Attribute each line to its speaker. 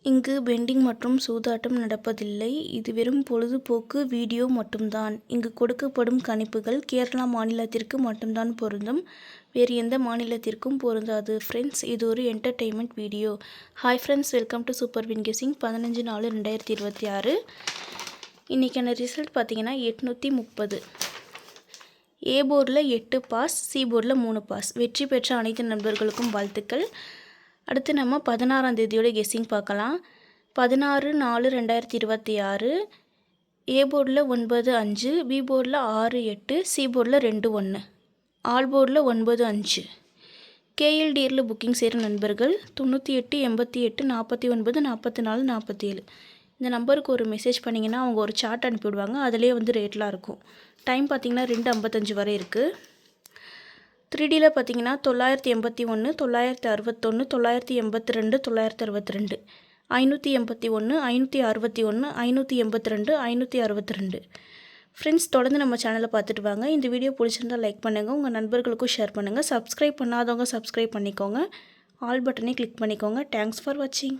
Speaker 1: இங்கு பெண்டிங் மற்றும் சூதாட்டம் நடப்பதில்லை. இது வெறும் பொழுதுபோக்கு வீடியோ மட்டும்தான். இங்கு கொடுக்கப்படும் கணிப்புகள் கேரளா மாநிலத்திற்கு மட்டும்தான் பொருந்தும். வேறு எந்த மாநிலத்திற்கும் பொருந்தாது. ஃப்ரெண்ட்ஸ், இது ஒரு entertainment video. Hi friends, welcome to super win guessing. 15/4/2026. இன்றைக்கான ரிசல்ட் பார்த்தீங்கன்னா 830. ஏ போர்டில் 8 பாஸ், சி போர்டில் 3 பாஸ். வெற்றி பெற்ற அனைத்து நண்பர்களுக்கும் வாழ்த்துக்கள். அடுத்து நம்ம 16ஆம் தேதியோட கெஸ்ஸிங் பார்க்கலாம். 16/4/2026. ஏ போர்டில் 9-5, பி போர்டில் 6-8, சி போர்டில் 2-1, ஆல் போர்டில் 9-5. கேஎல்டிஆரில் புக்கிங் செய்கிற நண்பர்கள் 98 88 49 44 47. இந்த நம்பருக்கு ஒரு மெசேஜ் பண்ணிங்கன்னா அவங்க ஒரு சார்ட் அனுப்பிவிடுவாங்க. அதிலே ரேட்லாம் இருக்கும். டைம் பார்த்திங்கன்னா 2:55 வரை இருக்குது. 3Dயில் பார்த்தீங்கன்னா 981, 961, 982, 962, 581, 561, 582, 562. ஃப்ரெண்ட்ஸ், தொடர்ந்து நம்ம சேனலை பார்த்துட்டு வாங்க. இந்த வீடியோ பிடிச்சிருந்தால் லைக் பண்ணுங்கள், உங்கள் நண்பர்களுக்கும் ஷேர் பண்ணுங்கள். சப்ஸ்கிரைப் பண்ணாதவங்க சப்ஸ்கிரைப் பண்ணிக்கோங்க. ஆல் பட்டனை கிளிக் பண்ணிக்கோங்க. தேங்க்ஸ் ஃபார் வாட்சிங்.